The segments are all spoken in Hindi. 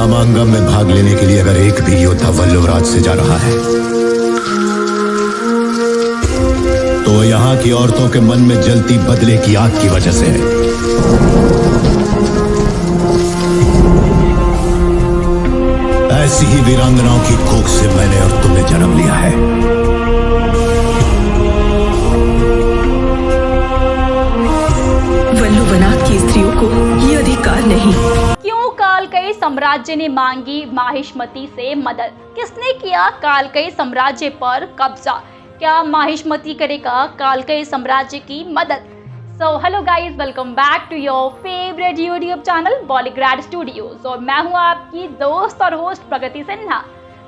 समांगम में भाग लेने के लिए अगर एक भी योद्धा वल्लभराज से जा रहा है तो यहाँ की औरतों के मन में जलती बदले की आग की वजह से है। ऐसी ही वीरांगनाओं की कोख से मैंने और तुमने जन्म लिया है। वल्लभनाथ की स्त्रियों को ये अधिकार नहीं। क्यों कालकई साम्राज्य ने मांगी माहिष्मती से मदद? किसने किया कालकई साम्राज्य पर कब्जा? क्या माहिष्मती करेगा कालकई साम्राज्य की मदद? So hello guys, welcome back to your favourite YouTube channel Bollygrad studios और मैं हूं आपकी दोस्त और होस्ट प्रगति सिन्हा।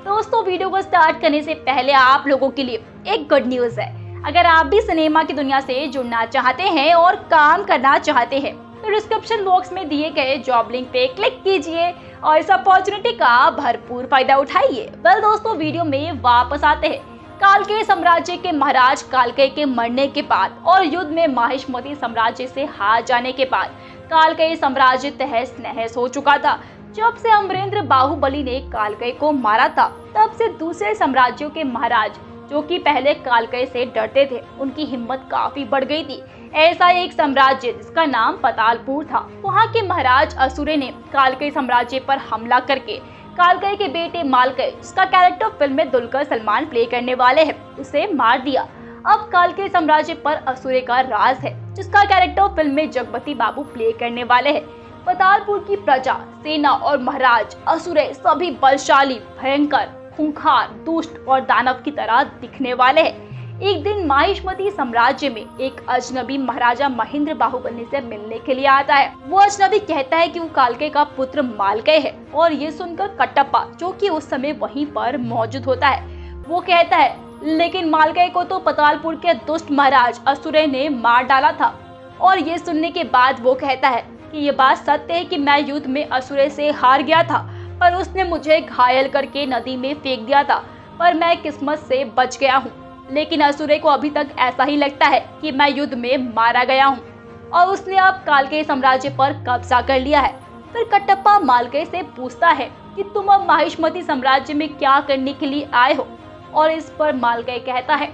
दोस्तों, वीडियो को स्टार्ट करने से पहले आप लोगों के लिए एक गुड न्यूज है। अगर आप भी सिनेमा की दुनिया से जुड़ना चाहते हैं और काम करना चाहते हैं तो डिस्क्रिप्शन बॉक्स में दिए गए जॉब लिंक पे क्लिक कीजिए और इस अपॉर्चुनिटी का भरपूर फायदा उठाइए। वेल दोस्तों, वीडियो में वापस आते हैं। कालकेय साम्राज्य के महाराज कालकेय के मरने के बाद और युद्ध में माहिष्मती साम्राज्य से हार जाने के बाद कालकेय साम्राज्य तहस नहस हो चुका था। जब से अमरेंद्र बाहुबली ने कालकेय को मारा था तब से दूसरे साम्राज्यों के महाराज जो कि पहले कालकेय से डरते थे, उनकी हिम्मत काफी बढ़ गई थी। ऐसा एक साम्राज्य जिसका नाम पतालपुर था, वहाँ के महाराज असुरे ने कालकेय साम्राज्य पर हमला करके कालकेय के बेटे मालकेय, जिसका कैरेक्टर फिल्म में दुलकर सलमान प्ले करने वाले हैं, उसे मार दिया। अब कालकेय साम्राज्य पर असुरे का राज है, जिसका कैरेक्टर फिल्म में जगपति बाबू प्ले करने वाले हैं। पतालपुर की प्रजा, सेना और महाराज असुरे सभी बलशाली, भयंकर, खूंखार, दुष्ट और दानव की तरह दिखने वाले हैं। एक दिन माहिष्मती साम्राज्य में एक अजनबी महाराजा महेंद्र बाहुबली से मिलने के लिए आता है। वो अजनबी कहता है कि वो कालकेय का पुत्र मालकेय है और ये सुनकर कटप्पा, जो कि उस समय वहीं पर मौजूद होता है, वो कहता है लेकिन मालकेय को तो पतालपुर के दुष्ट महाराज असुरे ने मार डाला था। और ये सुनने के बाद वो कहता है कि ये बात सत्य है कि मैं युद्ध में असुरे से हार गया था, पर उसने मुझे घायल करके नदी में फेंक दिया था, पर मैं किस्मत से बच गया हूँ। लेकिन असुरे को अभी तक ऐसा ही लगता है कि मैं युद्ध में मारा गया हूँ और उसने अब कालकेय साम्राज्य पर कब्जा कर लिया है। फिर कटप्पा मालकेय से पूछता है कि तुम अब माहिष्मती साम्राज्य में क्या करने के लिए आए हो? और इस पर मालकेय कहता है,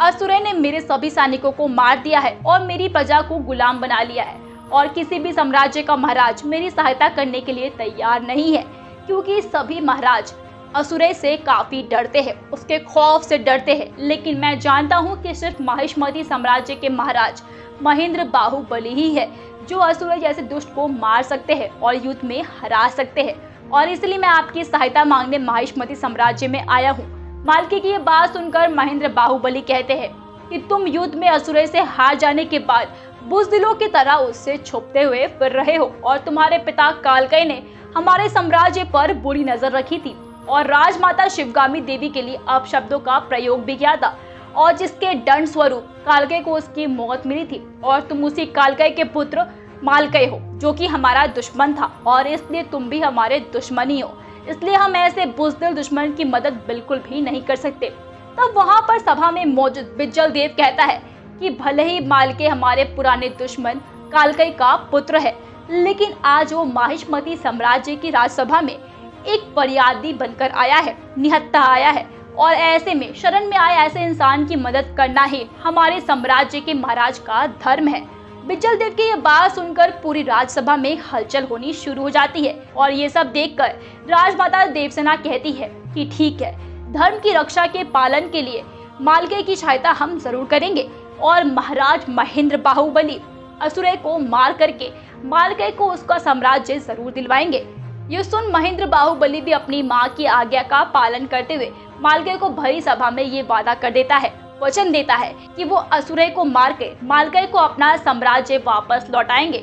असुरे ने मेरे सभी सैनिकों को मार दिया है और मेरी प्रजा को गुलाम बना लिया है और किसी भी साम्राज्य का महाराज मेरी सहायता करने के लिए तैयार नहीं है, क्योंकि सभी महाराज असुरे से काफी डरते हैं, उसके खौफ से डरते हैं। लेकिन मैं जानता हूँ कि सिर्फ माहिष्मती साम्राज्य के महाराज महेंद्र बाहुबली ही है जो असुरे जैसे दुष्ट को मार सकते हैं और युद्ध में हरा सकते हैं, और इसलिए मैं आपकी सहायता मांगने माहिष्मती साम्राज्य में आया हूँ। मालकेय की ये बात सुनकर महेंद्र बाहुबली कहते हैं कि तुम युद्ध में असुरे से हार जाने के बाद बुज़दिलों की तरह उससे छुपते हुए फिर रहे हो और तुम्हारे पिता कालकेय ने हमारे साम्राज्य पर बुरी नजर रखी थी और राजमाता शिवगामी देवी के लिए अपशब्दों का प्रयोग भी किया था, और जिसके दंड स्वरूप कालकेय को उसकी मौत मिली थी। और तुम उसी कालकेय के पुत्र मालकेय हो जो कि हमारा दुश्मन था, और इसलिए तुम भी हमारे दुश्मन ही हो। इसलिए हम ऐसे बुज़दिल दुश्मन की मदद बिल्कुल भी नहीं कर सकते। तब वहाँ पर सभा में मौजूद बिज्जल देव कहता है कि भले ही मालकेय हमारे पुराने दुश्मन कालकेय का पुत्र है, लेकिन आज वो माहिष्मती साम्राज्य की राजसभा में एक फरियादी बनकर आया है, निहत्था आया है, और ऐसे में शरण में आए ऐसे इंसान की मदद करना ही हमारे साम्राज्य के महाराज का धर्म है। बिज्जल देव की ये बात सुनकर पूरी राजसभा में हलचल होनी शुरू हो जाती है और ये सब देखकर राजमाता देवसेना कहती है कि ठीक है, धर्म की रक्षा के पालन के लिए मालकेय की सहायता हम जरूर करेंगे और महाराज महेंद्र बाहुबली असुरे को मार करके मालकेय को उसका साम्राज्य जरूर दिलवाएंगे। ये सुन महेंद्र बाहुबली भी अपनी माँ की आज्ञा का पालन करते हुए मालकेय को भरी सभा में ये वादा कर देता है, वचन देता है कि वो असुरे को मार के मालकेय को अपना साम्राज्य वापस लौटाएंगे।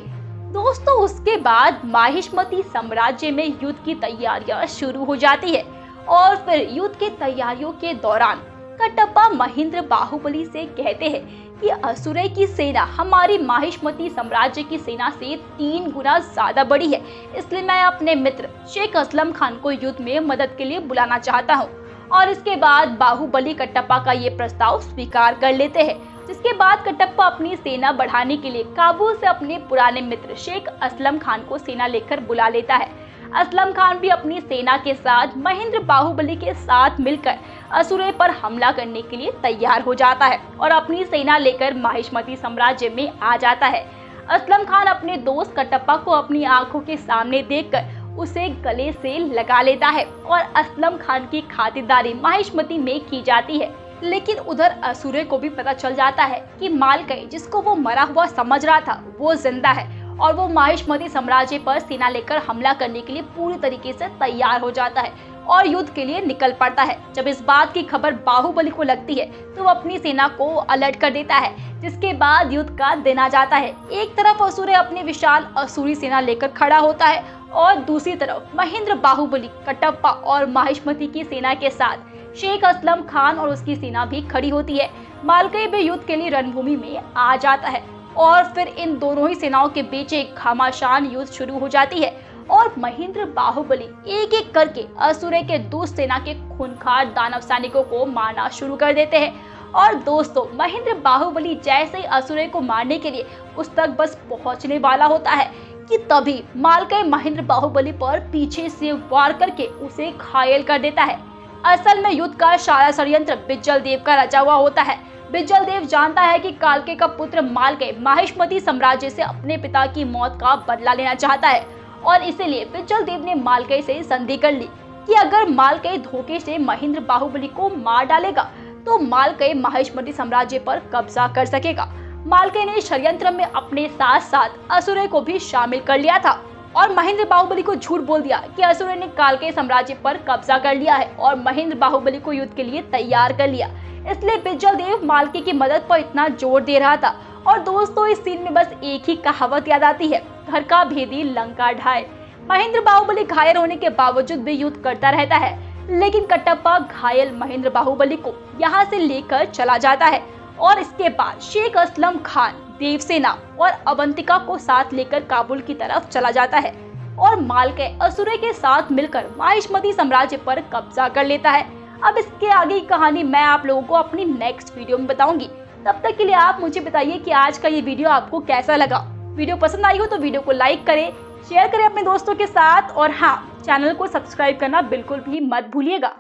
दोस्तों, उसके बाद माहिष्मती साम्राज्य में युद्ध की तैयारियां शुरू हो जाती है और फिर युद्ध की तैयारियों के दौरान कटप्पा महेंद्र बाहुबली से कहते हैं कि असुरे की सेना हमारी माहिष्मती साम्राज्य की सेना से 3 गुना ज्यादा बड़ी है, इसलिए मैं अपने मित्र शेख असलम खान को युद्ध में मदद के लिए बुलाना चाहता हूँ। और इसके बाद बाहुबली कटप्पा का ये प्रस्ताव स्वीकार कर लेते हैं, जिसके बाद कटप्पा अपनी सेना बढ़ाने के लिए काबुल से अपने पुराने मित्र शेख असलम खान को सेना लेकर बुला लेता है। असलम खान भी अपनी सेना के साथ महेंद्र बाहुबली के साथ मिलकर असुरे पर हमला करने के लिए तैयार हो जाता है और अपनी सेना लेकर माहिष्मती साम्राज्य में आ जाता है। असलम खान अपने दोस्त कटप्पा को अपनी आंखों के सामने देखकर उसे गले से लगा लेता है और असलम खान की खातिरदारी माहिष्मती में की जाती है। लेकिन उधर असुरे को भी पता चल जाता है कि मालकई, जिसको वो मरा हुआ समझ रहा था, वो जिंदा है और वो माहिष्मती साम्राज्य पर सेना लेकर हमला करने के लिए पूरी तरीके से तैयार हो जाता है और युद्ध के लिए निकल पड़ता है। जब इस बात की खबर बाहुबली को लगती है तो वो अपनी सेना को अलर्ट कर देता है, जिसके बाद युद्ध का दिन आ जाता है। एक तरफ असुरे अपनी विशाल असुरी सेना लेकर खड़ा होता है और दूसरी तरफ महेंद्र बाहुबली, कटप्पा और माहिष्मती की सेना के साथ शेख असलम खान और उसकी सेना भी खड़ी होती है। मालकई भी युद्ध के लिए रणभूमि में आ जाता है और फिर इन दोनों ही सेनाओं के बीच एक घमासान युद्ध शुरू हो जाती है और महेंद्र बाहुबली एक एक करके असुरे के दुष्ट सेना के खूंखार दानव सैनिकों को मारना शुरू कर देते हैं। और दोस्तों, महेंद्र बाहुबली जैसे ही असुरे को मारने के लिए उस तक बस पहुंचने वाला होता है कि तभी मालकई महेंद्र बाहुबली पर पीछे से वार करके उसे घायल कर देता है। असल में युद्ध का सारा षड्यंत्र बिज्जल देव का रचा हुआ होता है। बिज्जल देव जानता है कि कालके का पुत्र मालकई माहिष्मती साम्राज्य से अपने पिता की मौत का बदला लेना चाहता है और इसीलिए बिज्जल देव ने मालकई से संधि कर ली कि अगर मालकई धोखे से महेंद्र बाहुबली को मार डालेगा तो मालकई माहिष्मती साम्राज्य पर कब्जा कर सकेगा। मालकई ने षड्यंत्र में अपने साथ साथ असुरे को भी शामिल कर लिया था और महेंद्र बाहुबली को झूठ बोल दिया कि असुरे ने कालके साम्राज्य पर कब्जा कर लिया है और महेंद्र बाहुबली को युद्ध के लिए तैयार कर लिया। इसलिए बिज्जल देव मालकई की मदद पर इतना जोर दे रहा था। और दोस्तों, इस सीन में बस एक ही कहावत याद आती है, घर का भेदी लंका ढाए। महेंद्र बाहुबली घायल होने के बावजूद भी युद्ध करता रहता है, लेकिन कटप्पा घायल महेंद्र बाहुबली को यहाँ से लेकर चला जाता है और इसके बाद शेख असलम खान देवसेना और अवंतिका को साथ लेकर काबुल की तरफ चला जाता है और मालकई असुरे के साथ मिलकर माहिष्मती साम्राज्य पर कब्जा कर लेता है। अब इसके आगे की कहानी मैं आप लोगों को अपनी नेक्स्ट वीडियो में बताऊंगी। तब तक के लिए आप मुझे बताइए कि आज का ये वीडियो आपको कैसा लगा। वीडियो पसंद आई हो तो वीडियो को लाइक करें, शेयर करें अपने दोस्तों के साथ और हाँ, चैनल को सब्सक्राइब करना बिल्कुल भी मत भूलिएगा।